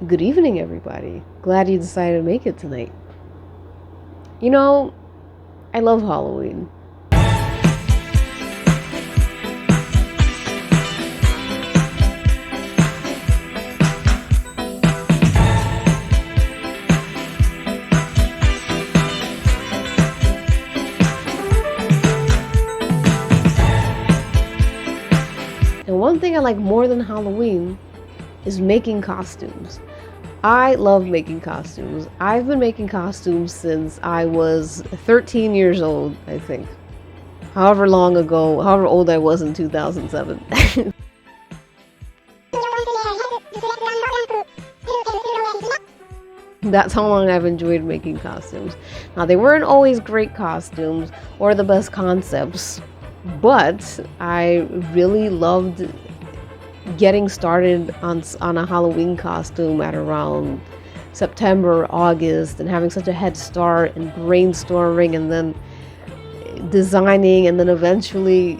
Good evening, everybody. Glad you decided to make it tonight. You know, I love Halloween. And one thing I like more than Halloween is making costumes. I love making costumes. I've been making costumes since I was 13 years old, I think. However old I was in 2007. That's how long I've enjoyed making costumes. Now, they weren't always great costumes or the best concepts, but I really loved getting started on a Halloween costume at around September, August, and having such a head start and brainstorming and then designing and then eventually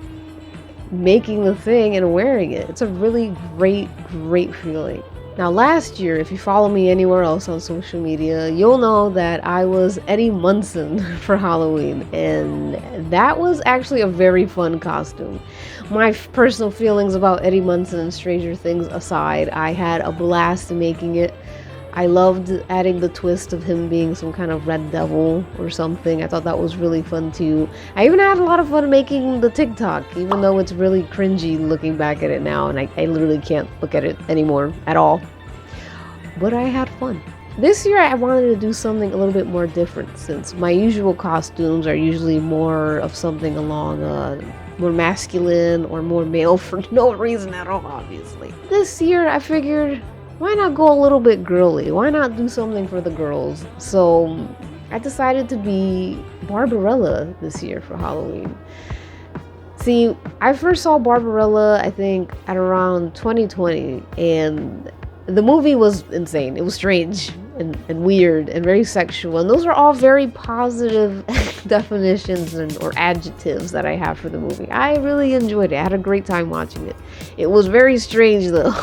making the thing and wearing it. It's a really great feeling. Now, last year, if you follow me anywhere else on social media, you'll know that I was Eddie Munson for Halloween, and that was actually a very fun costume. My personal feelings about Eddie Munson and Stranger Things aside, I had a blast making it. I loved adding the twist of him being some kind of red devil or something. I thought that was really fun too. I even had a lot of fun making the TikTok, even though it's really cringy looking back at it now, and I literally can't look at it anymore at all. But I had fun. This year I wanted to do something a little bit more different, since my usual costumes are usually more of something along more masculine or more male for no reason at all, obviously. This year I figured, why not go a little bit girly? Why not do something for the girls? So I decided to be Barbarella this year for Halloween. See, I first saw Barbarella, I think, at around 2020, and the movie was insane. It was strange and weird and very sexual. And those are all very positive definitions or adjectives that I have for the movie. I really enjoyed it. I had a great time watching it. It was very strange though.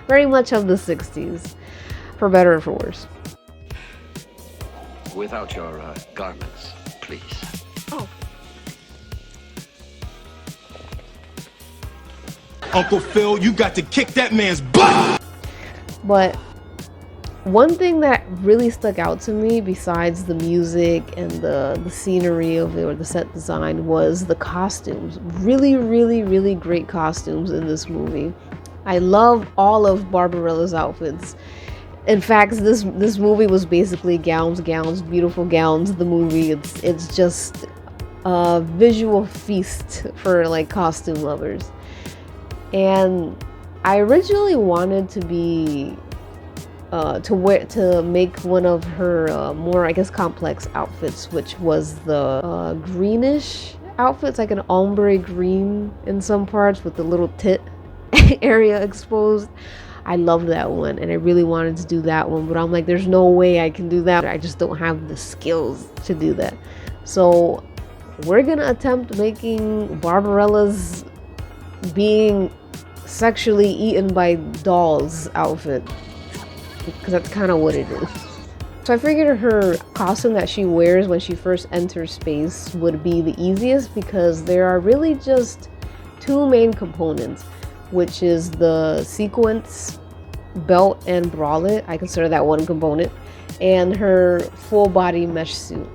Very much of the 60s. For better or for worse. Without your garments, please. Oh. Uncle Phil, you got to kick that man's butt! But one thing that really stuck out to me, besides the music and the scenery of it or the set design, was the costumes. Really great costumes in this movie. I love all of Barbarella's outfits. In fact, this movie was basically gowns, beautiful gowns. The movie, it's just a visual feast for like costume lovers. And I originally wanted to be to make one of her more, I guess, complex outfits, which was the greenish outfits, like an ombre green in some parts with the little tit area exposed. I loved that one, and I really wanted to do that one, but I'm like, there's no way I can do that. I just don't have the skills to do that. So we're gonna attempt making Barbarella's being sexually eaten by dolls outfit, because that's kind of what it is. So I figured her costume that she wears when she first enters space would be the easiest, because there are really just two main components, which is the sequence belt and bralette. I consider that one component, and her full body mesh suit.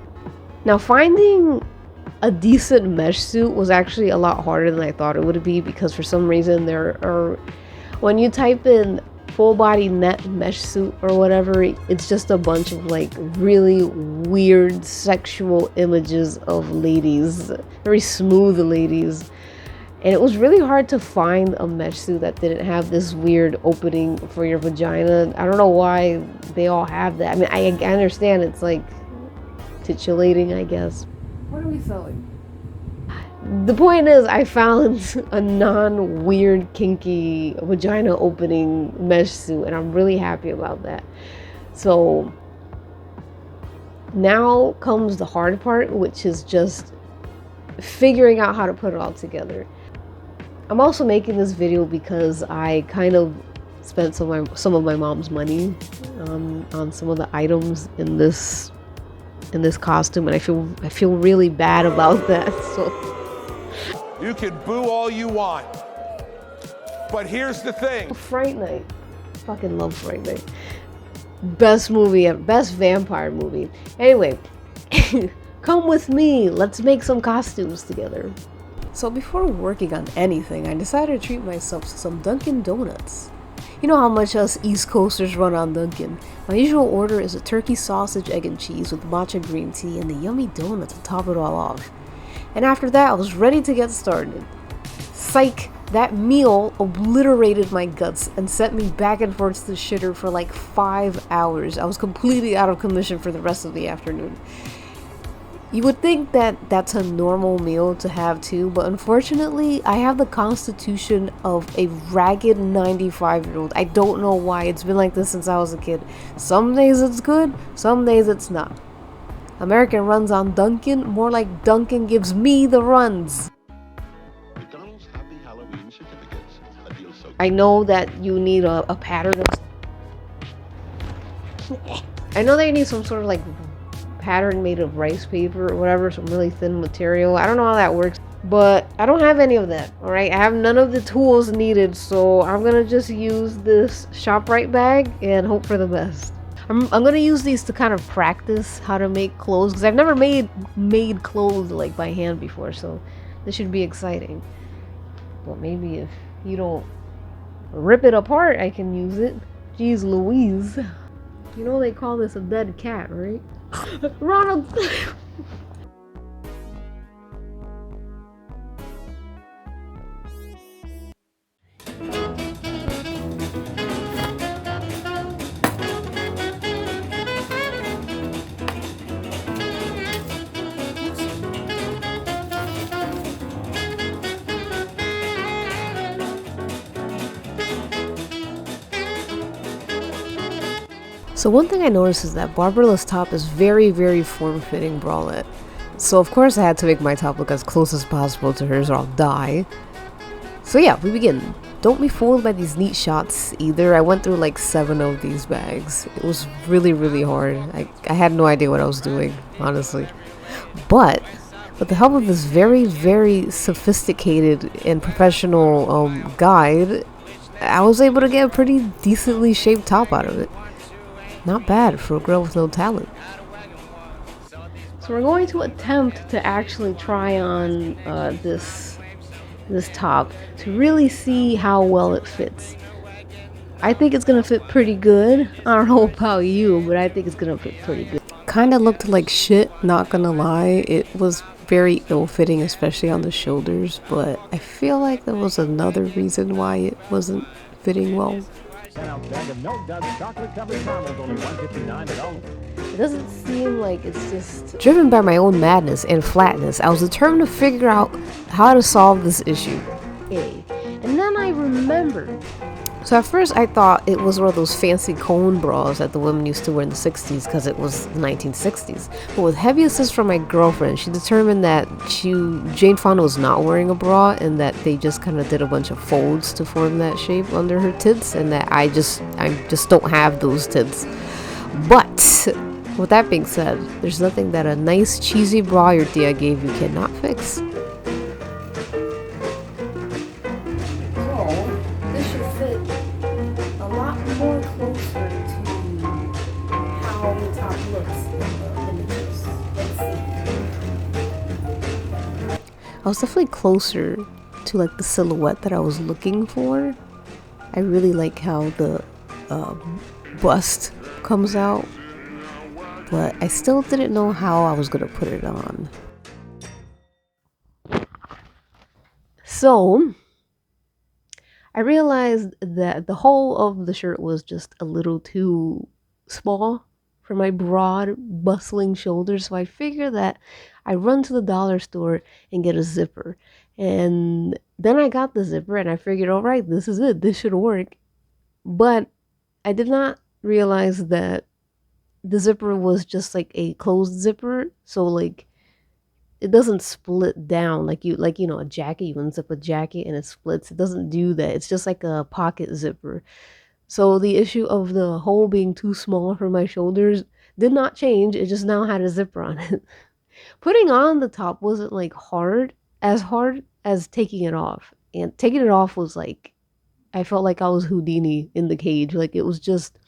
Now, finding a decent mesh suit was actually a lot harder than I thought it would be, because for some reason when you type in full body net mesh suit or whatever, it's just a bunch of like really weird sexual images of ladies, very smooth ladies. And it was really hard to find a mesh suit that didn't have this weird opening for your vagina. I don't know why they all have that. I mean, I understand it's like titillating, I guess. What are we sewing? The point is, I found a non-weird, kinky vagina opening mesh suit, and I'm really happy about that. So now comes the hard part, which is just figuring out how to put it all together. I'm also making this video because I kind of spent some of my mom's money on some of the items in this costume, and I feel really bad about that. So You can boo all you want, but here's the thing. Fright Night, fucking love Fright Night. Best movie ever, best vampire movie. Anyway, come with me. Let's make some costumes together. So before working on anything, I decided to treat myself to some Dunkin' Donuts. You know how much us East Coasters run on Dunkin'. My usual order is a turkey sausage, egg and cheese with matcha green tea and the yummy donut to top it all off. And after that, I was ready to get started. Psych, that meal obliterated my guts and sent me back and forth to the shitter for like 5 hours. I was completely out of commission for the rest of the afternoon. You would think that that's a normal meal to have too, but unfortunately, I have the constitution of a ragged 95-year-old. I don't know why. It's been like this since I was a kid. Some days it's good, some days it's not. American runs on Dunkin', more like Dunkin' gives me the runs. McDonald's Happy Halloween certificates. A deal so I know that you need a pattern of... I know that you need some sort of like pattern made of rice paper or whatever, some really thin material. I don't know how that works, but I don't have any of that. All right, I have none of the tools needed, so I'm gonna just use this ShopRite bag and hope for the best. I'm gonna use these to kind of practice how to make clothes, because I've never made clothes like by hand before, so this should be exciting. But maybe if you don't rip it apart, I can use it. Jeez Louise. You know they call this a dead cat, right? Ronald! So one thing I noticed is that Barbarella's top is very, very form-fitting bralette. So of course I had to make my top look as close as possible to hers or I'll die. So yeah, we begin. Don't be fooled by these neat shots either. I went through like 7 of these bags. It was really, really hard. I had no idea what I was doing, honestly. But with the help of this very, very sophisticated and professional guide, I was able to get a pretty decently shaped top out of it. Not bad for a girl with no talent. So we're going to attempt to actually try on this top to really see how well it fits. I think it's gonna fit pretty good. I don't know about you, but I think it's gonna fit pretty good. Kinda looked like shit, not gonna lie. It was very ill-fitting, especially on the shoulders, but I feel like there was another reason why it wasn't fitting well. It doesn't seem like it's just... Driven by my own madness and flatness, I was determined to figure out how to solve this issue. And then I remembered. So at first I thought it was one of those fancy cone bras that the women used to wear in the 60s because it was the 1960s. But with heavy assist from my girlfriend, she determined that Jane Fonda was not wearing a bra and that they just kind of did a bunch of folds to form that shape under her tits, and that I just don't have those tits. But with that being said, there's nothing that a nice cheesy bra your tia gave you cannot fix. I was definitely closer to like the silhouette that I was looking for. I really like how the bust comes out, but I still didn't know how I was gonna put it on. So I realized that the whole of the shirt was just a little too small for my broad, bustling shoulders, so I figured that I run to the dollar store and get a zipper. And then I got the zipper and I figured, all right, this is it. This should work. But I did not realize that the zipper was just like a closed zipper. So like it doesn't split down like you know, a jacket. You unzip a jacket and it splits. It doesn't do that. It's just like a pocket zipper. So the issue of the hole being too small for my shoulders did not change. It just now had a zipper on it. Putting on the top wasn't like hard as taking it off. And taking it off was like, I felt like I was Houdini in the cage. Like it was just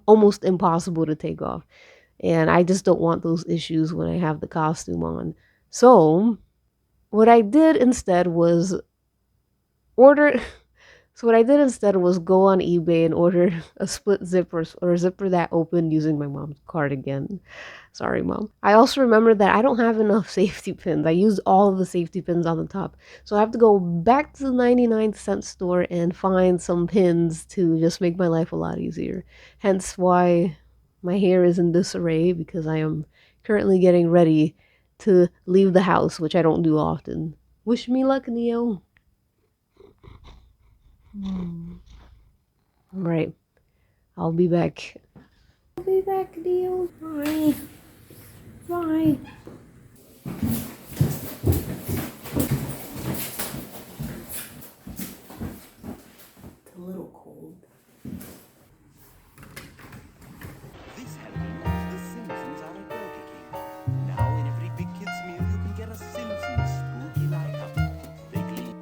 almost impossible to take off. And I just don't want those issues when I have the costume on. So what I did instead was order So what I did instead was go on eBay and order a split zipper or a zipper that opened using my mom's card again. Sorry, Mom. I also remembered that I don't have enough safety pins. I used all of the safety pins on the top. So I have to go back to the 99-cent store and find some pins to just make my life a lot easier. Hence why my hair is in disarray, because I am currently getting ready to leave the house, which I don't do often. Wish me luck, Neo. Right. I'll be back. I'll be back, Neo. Bye. Bye. It's a little cold. This Halloween, the Simpsons are at Burger King. Now in every big kid's meal, you can get a Simpsons spooky lineup. They gleam.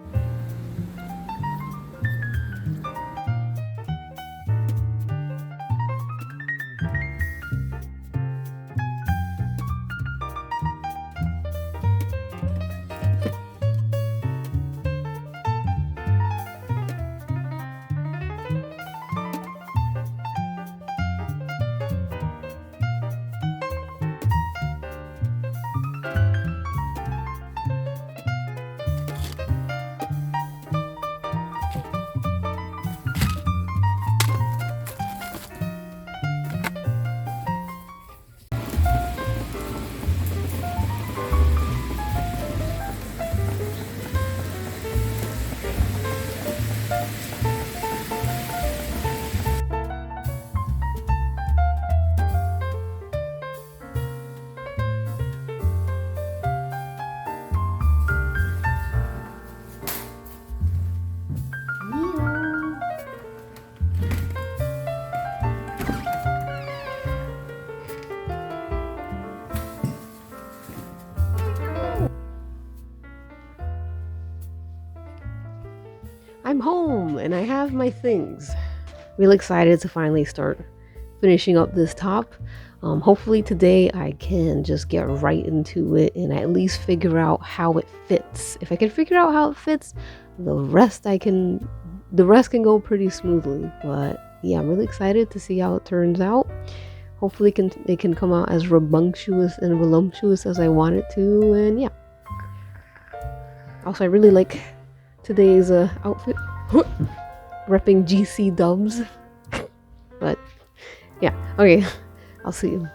I'm home and I have my things. Really excited to finally start finishing up this top. Hopefully today I can just get right into it and at least figure out how it fits. If I can figure out how it fits, the rest can go pretty smoothly. But yeah, I'm really excited to see how it turns out. Hopefully it can come out as rambunctious and voluptuous as I want it to. And yeah. Also, I really like today's outfit. Repping GC dubs. But yeah, okay. I'll see you.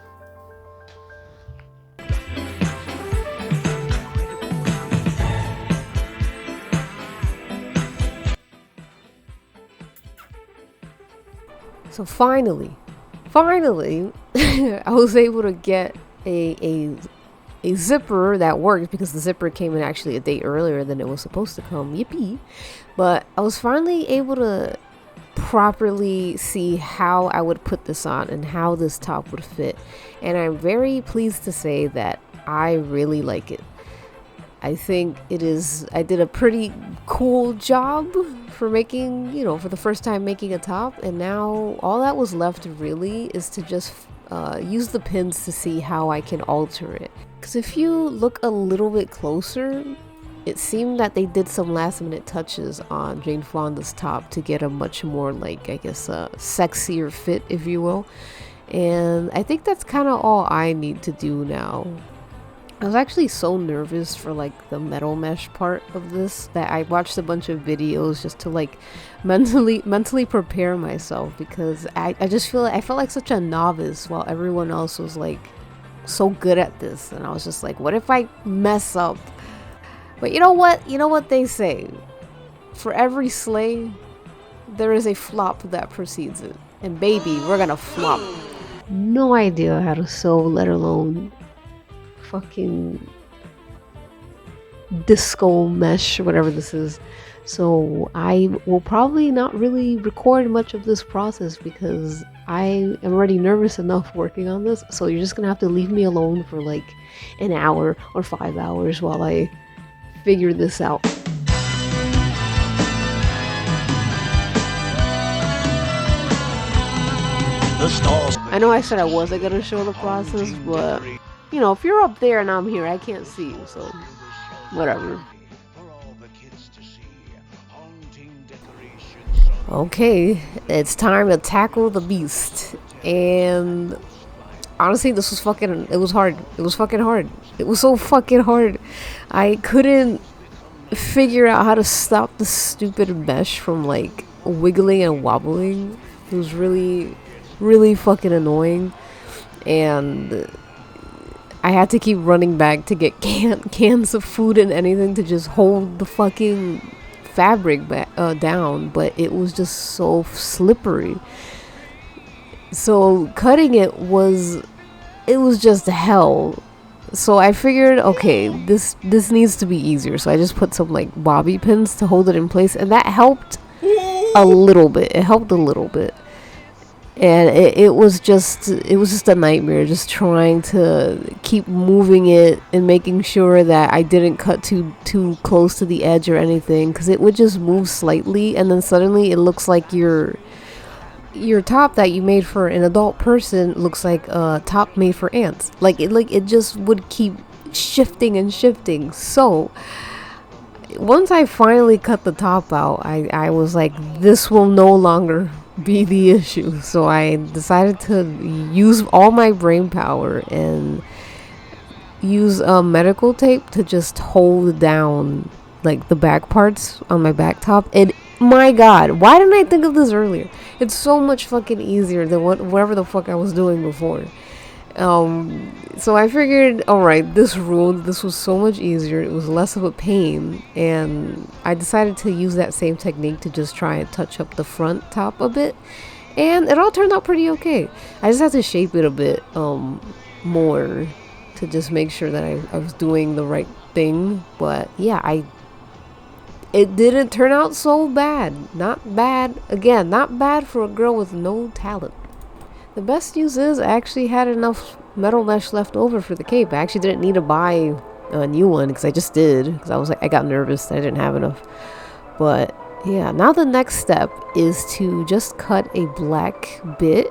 So finally, I was able to get a zipper that worked, because the zipper came in actually a day earlier than it was supposed to come. Yippee! But I was finally able to properly see how I would put this on and how this top would fit, and I'm very pleased to say that I really like it. I think I did a pretty cool job for making, for the first time making a top, and now all that was left really is to just use the pins to see how I can alter it. Because if you look a little bit closer, it seemed that they did some last minute touches on Jane Fonda's top to get a much more, sexier fit, if you will. And I think that's kind of all I need to do now. I was actually so nervous for the metal mesh part of this that I watched a bunch of videos just to mentally prepare myself, because I felt like such a novice while everyone else was so good at this, and I was just like, what if I mess up? But you know what they say, for every slay there is a flop that precedes it, and baby, we're gonna flop. No idea how to sew, let alone fucking disco mesh, whatever this is. So I will probably not really record much of this process because I am already nervous enough working on this. So you're just gonna have to leave me alone for like an hour or 5 hours while I figure this out. I know I said I wasn't gonna show the process, but you know, if you're up there and I'm here, I can't see you, so whatever. Okay, it's time to tackle the beast. And honestly, this was fucking, it was hard. It was fucking hard. It was so fucking hard. I couldn't figure out how to stop the stupid mesh from like wiggling and wobbling. It was really, really fucking annoying. And I had to keep running back to get cans of food and anything to just hold the fucking fabric down, but it was just so slippery. So cutting it was just hell. So I figured, okay, this needs to be easier. So I just put some like bobby pins to hold it in place, and that helped a little bit. It helped a little bit. And it was just a nightmare, just trying to keep moving it and making sure that I didn't cut too close to the edge or anything, because it would just move slightly and then suddenly it looks like your top that you made for an adult person looks like a top made for ants. Like it just would keep shifting and shifting. So once I finally cut the top out, I was like, this will no longer be the issue. So I decided to use all my brain power and use medical tape to just hold down like the back parts on my back top. And my god, why didn't I think of this earlier? It's so much fucking easier than whatever the fuck I was doing before. So I figured, alright, this ruled. This was so much easier. It was less of a pain, and I decided to use that same technique to just try and touch up the front top a bit, and it all turned out pretty okay. I just had to shape it a bit more to just make sure that I was doing the right thing. But yeah, it didn't turn out so bad. Not bad. Again, not bad for a girl with no talent. The best news is I actually had enough metal mesh left over for the cape. I actually didn't need to buy a new one because I just did. Because I got nervous that I didn't have enough. But yeah, now the next step is to just cut a black bit.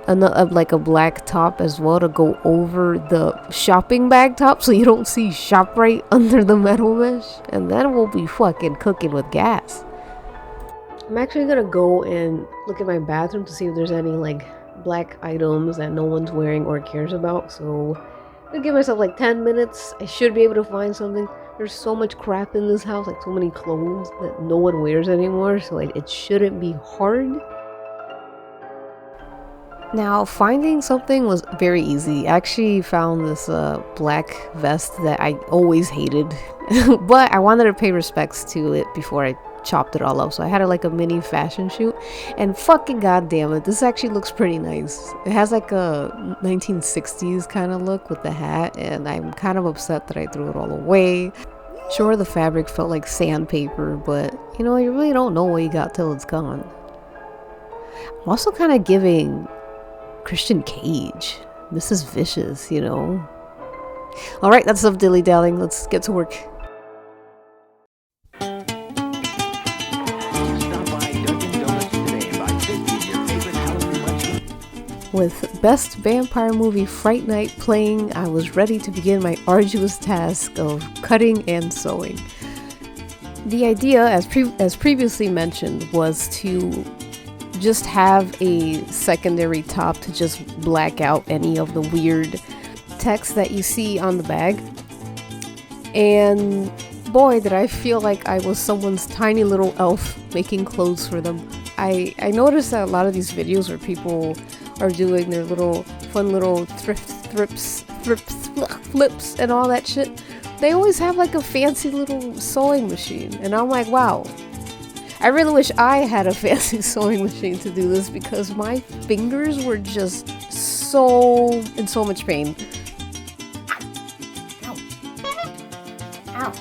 Like a black top as well to go over the shopping bag top so you don't see ShopRite under the metal mesh. And then we'll be fucking cooking with gas. I'm actually gonna go and look at my bathroom to see if there's any like black items that no one's wearing or cares about. So I'm gonna give myself like 10 minutes. I should be able to find something. There's so much crap in this house, like so many clothes that no one wears anymore. So like it shouldn't be hard. Now finding something was very easy. I actually found this black vest that I always hated, but I wanted to pay respects to it before I chopped it all up. So I had like a mini fashion shoot, and fucking goddamn it, this actually looks pretty nice. It has like a 1960s kind of look with the hat, and I'm kind of upset that I threw it all away. Sure, the fabric felt like sandpaper, but you know, you really don't know what you got till it's gone. I'm also kind of giving Christian Cage, Mrs. Vicious, you know. Alright, that's enough dilly-dallying. Let's get to work. With Best Vampire Movie Fright Night playing, I was ready to begin my arduous task of cutting and sewing. The idea, as previously mentioned, was to just have a secondary top to just black out any of the weird text that you see on the bag. And boy, did I feel like I was someone's tiny little elf making clothes for them. I noticed that a lot of these videos where people are doing their little fun little flips and all that shit, they always have like a fancy little sewing machine, and I'm like, wow, I really wish I had a fancy sewing machine to do this, because my fingers were just in so much pain. Ow. Ow.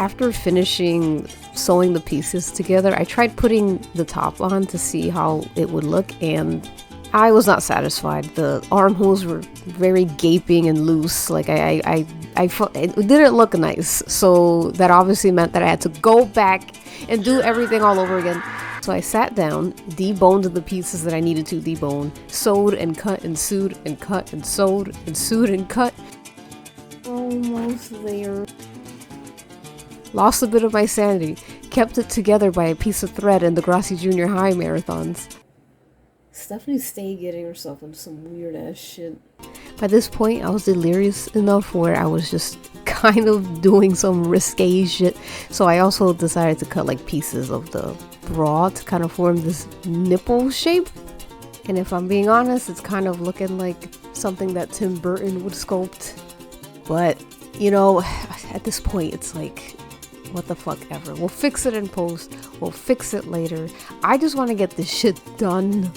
After finishing sewing the pieces together, I tried putting the top on to see how it would look, and I was not satisfied. The armholes were very gaping and loose. Like I it didn't look nice. So that obviously meant that I had to go back and do everything all over again. So I sat down, deboned the pieces that I needed to debone, sewed and cut and sewed and cut and sewed and sewed and cut. Almost there. Lost a bit of my sanity, kept it together by a piece of thread in the Grassy Junior High marathons. Stephanie stayed getting herself into some weird ass shit. By this point, I was delirious enough where I was just kind of doing some risque shit. So I also decided to cut like pieces of the bra to kind of form this nipple shape. And if I'm being honest, it's kind of looking like something that Tim Burton would sculpt. But, you know, at this point, it's like, what the fuck ever. We'll fix it in post. We'll fix it later. I just want to get this shit done.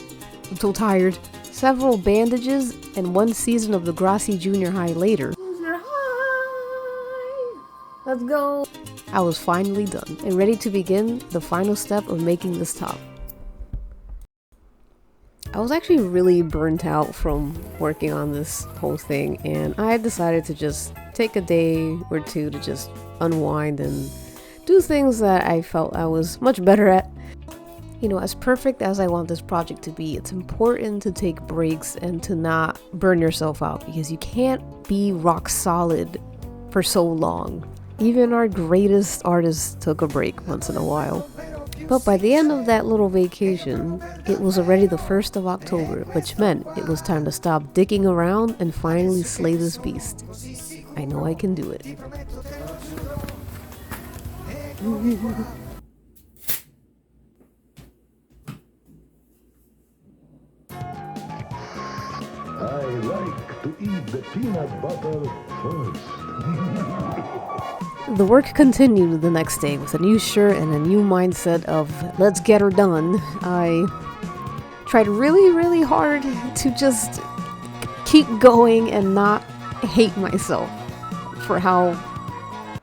I'm so tired. Several bandages and one season of the Grassy Junior High later. Junior High! Let's go! I was finally done and ready to begin the final step of making this top. I was actually really burnt out from working on this whole thing, and I decided to just take a day or two to just unwind and do things that I felt I was much better at. You know, as perfect as I want this project to be, it's important to take breaks and to not burn yourself out, because you can't be rock solid for so long. Even our greatest artists took a break once in a while. But by the end of that little vacation, it was already the 1st of October, which meant it was time to stop dicking around and finally slay this beast. I know I can do it. I like to eat the peanut butter first. The work continued the next day with a new shirt and a new mindset of let's get her done. I tried really, really hard to just keep going and not hate myself for how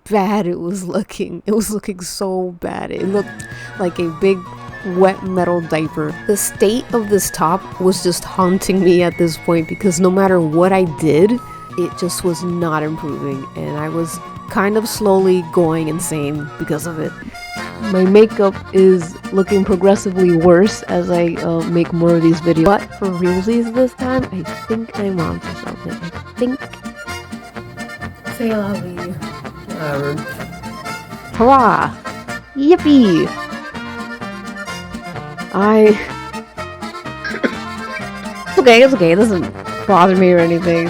bad it was looking. It was looking so bad. It looked like a big wet metal diaper. The state of this top was just haunting me at this point, because no matter what I did, it just was not improving, and I was kind of slowly going insane because of it. My makeup is looking progressively worse as I make more of these videos, but for realsies this time, I think I'm on to something. I think. Say la vie. Whatever. Hurrah! Yippee! It's okay, it doesn't bother me or anything.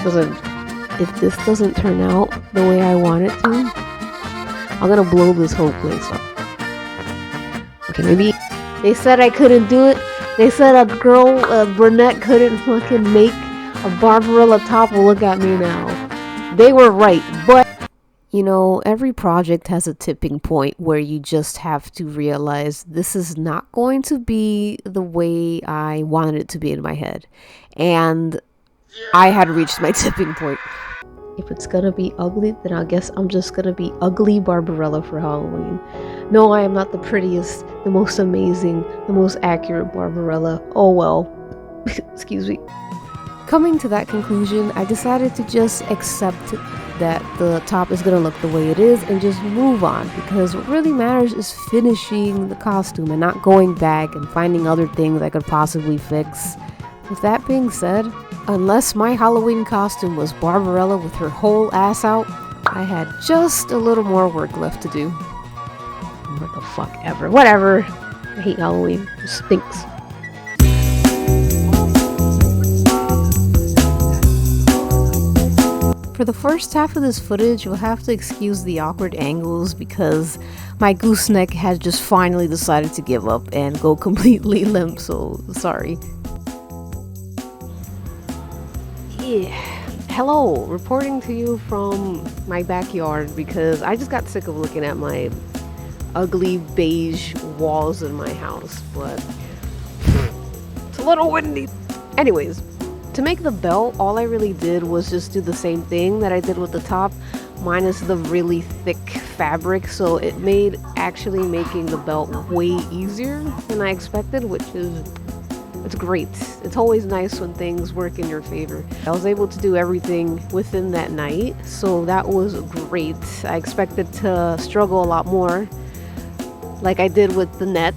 If this doesn't turn out the way I want it to, I'm gonna blow this whole place up. Okay, maybe they said I couldn't do it. They said a brunette couldn't fucking make a Barbarella top. Well, look at me now. They were right, but you know, every project has a tipping point where you just have to realize this is not going to be the way I wanted it to be in my head. And I had reached my tipping point. If it's gonna be ugly, then I guess I'm just gonna be ugly Barbarella for Halloween. No, I am not the prettiest, the most amazing, the most accurate Barbarella. Oh well. Excuse me. Coming to that conclusion, I decided to just accept that the top is gonna look the way it is and just move on, because what really matters is finishing the costume and not going back and finding other things I could possibly fix. With that being said, unless my Halloween costume was Barbarella with her whole ass out, I had just a little more work left to do. What the fuck ever. Whatever. I hate Halloween. It stinks. For the first half of this footage, you'll have to excuse the awkward angles because my gooseneck has just finally decided to give up and go completely limp, so sorry. Yeah. Hello, reporting to you from my backyard because I just got sick of looking at my ugly beige walls in my house, but it's a little windy. Anyways, to make the belt, all I really did was just do the same thing that I did with the top, minus the really thick fabric, so it made actually making the belt way easier than I expected, which is it's great. It's always nice when things work in your favor. I was able to do everything within that night, so that was great. I expected to struggle a lot more, like I did with the net.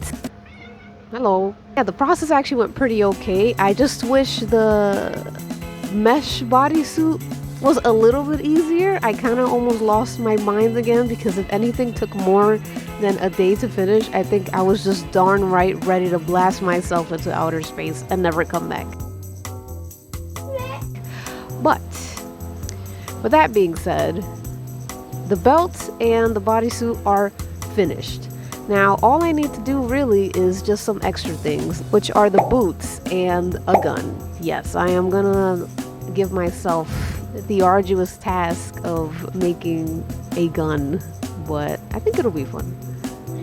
Hello. Yeah, the process actually went pretty okay. I just wish the mesh bodysuit was a little bit easier. I kind of almost lost my mind again, because if anything took more than a day to finish, I think I was just darn right ready to blast myself into outer space and never come back. But with that being said, the belt and the bodysuit are finished. Now all I need to do really is just some extra things, which are the boots and a gun. Yes, I am gonna give myself the arduous task of making a gun, but I think it'll be fun.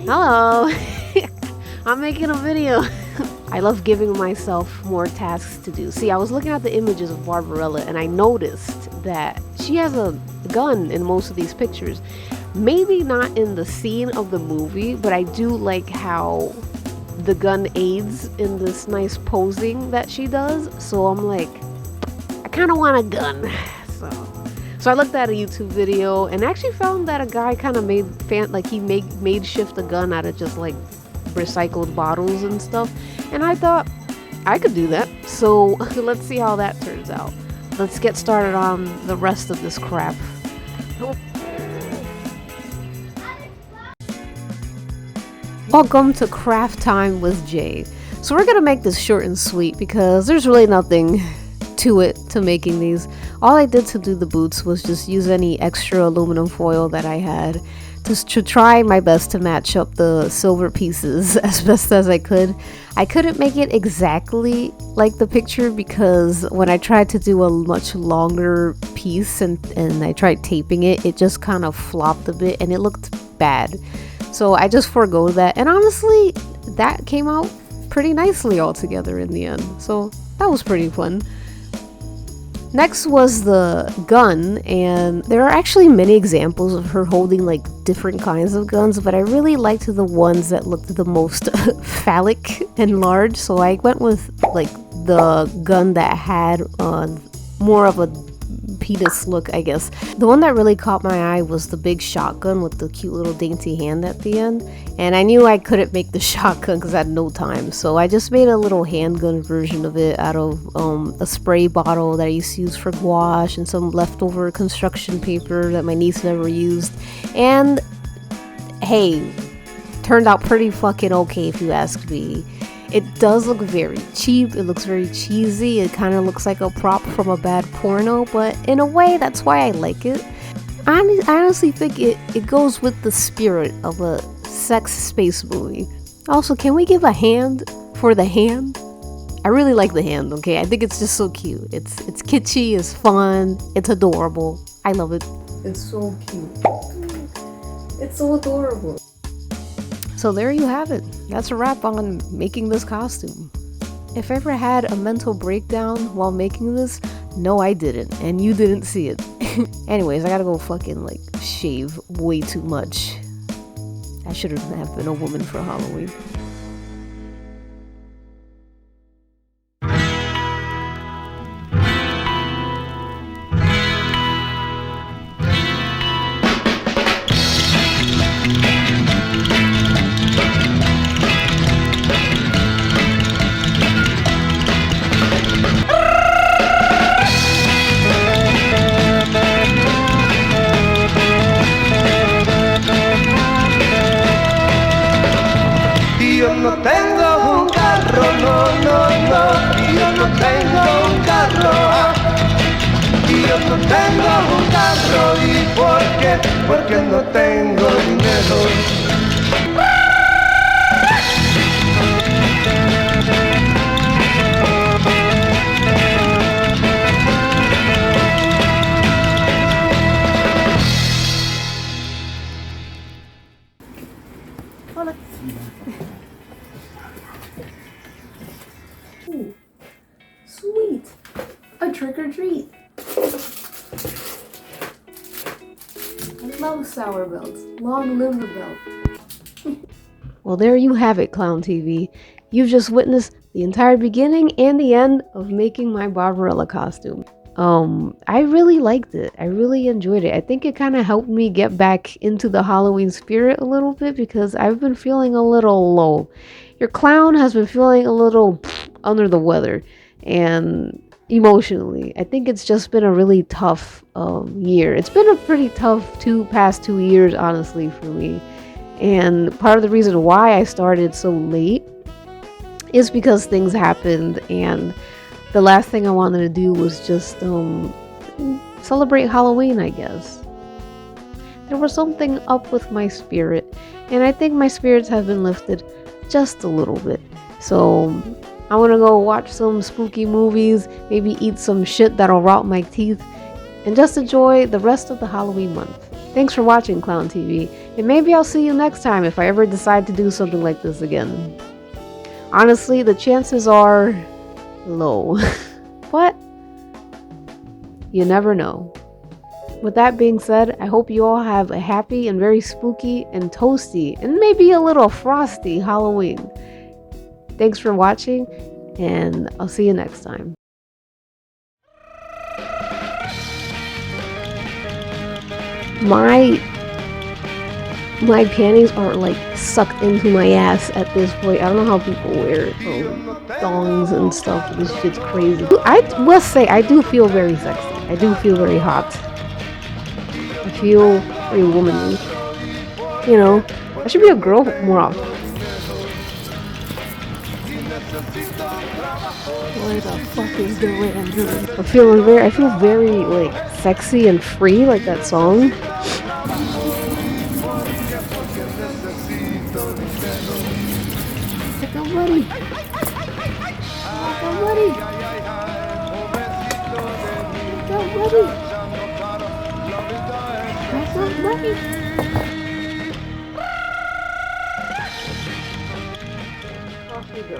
Hello. I'm making a video. I love giving myself more tasks to do. See, I was looking at the images of Barbarella and I noticed that she has a gun in most of these pictures. Maybe not in the scene of the movie, but I do like how the gun aids in this nice posing that she does. So I'm like, I kind of want a gun. So I looked at a YouTube video and actually found that a guy kind of made shift a gun out of just like recycled bottles and stuff. And I thought I could do that. So let's see how that turns out. Let's get started on the rest of this crap. Welcome to Craft Time with Jay. So we're gonna make this short and sweet because there's really nothing to it to making these. All I did to do the boots was just use any extra aluminum foil that I had just to try my best to match up the silver pieces as best as I could. I couldn't make it exactly like the picture because when I tried to do a much longer piece and I tried taping it, it just kind of flopped a bit and it looked bad. So I just forego that, and honestly that came out pretty nicely all together in the end. So that was pretty fun. Next was the gun, and there are actually many examples of her holding like different kinds of guns, but I really liked the ones that looked the most phallic and large, so I went with like the gun that had more of a penis look, I guess. The one that really caught my eye was the big shotgun with the cute little dainty hand at the end, and I knew I couldn't make the shotgun because I had no time, so I just made a little handgun version of it out of a spray bottle that I used to use for gouache and some leftover construction paper that my niece never used, and hey, turned out pretty fucking okay if you ask me. It does look very cheap, it looks very cheesy, it kind of looks like a prop from a bad porno, but in a way that's why I like it. I honestly think it goes with the spirit of a sex space movie. Also, can we give a hand for the hand? I really like the hand, okay? I think it's just so cute. It's kitschy, it's fun, it's adorable. I love it. It's so cute. It's so adorable. So there you have it. That's a wrap on making this costume. If I ever had a mental breakdown while making this, no I didn't, and you didn't see it. Anyways, I gotta go fucking like shave way too much. I shouldn't have been a woman for Halloween. Yo no tengo un carro, no, yo no tengo un carro, yo no tengo un carro, ¿y por qué? Porque no tengo dinero. Ooh, sweet! A trick or treat! love sour belts. Long live the belt. Well, there you have it, Clown TV. You've just witnessed the entire beginning and the end of making my Barbarella costume. I really liked it. I really enjoyed it. I think it kind of helped me get back into the Halloween spirit a little bit because I've been feeling a little low. Your clown has been feeling a little under the weather and emotionally. I think it's just been a really tough year. It's been a pretty tough past 2 years, honestly, for me. And part of the reason why I started so late is because things happened, and the last thing I wanted to do was just celebrate Halloween, I guess. There was something up with my spirit, and I think my spirits have been lifted just a little bit. So I want to go watch some spooky movies, maybe eat some shit that'll rot my teeth, and just enjoy the rest of the Halloween month. Thanks for watching, Clown TV, and maybe I'll see you next time if I ever decide to do something like this again. Honestly, the chances are low, but you never know. With that being said, I hope you all have a happy and very spooky and toasty and maybe a little frosty Halloween. Thanks for watching, and I'll see you next time. My panties are like sucked into my ass at this point. I don't know how people wear thongs and stuff. This shit's crazy. I must say, I do feel very sexy. I do feel very hot. I feel very womanly. You know, I should be a girl more often. Where the fuck is the random? I feel very like sexy and free, like that song. Take a buddy. Take a buddy. Take a buddy. Take a buddy. Off you go.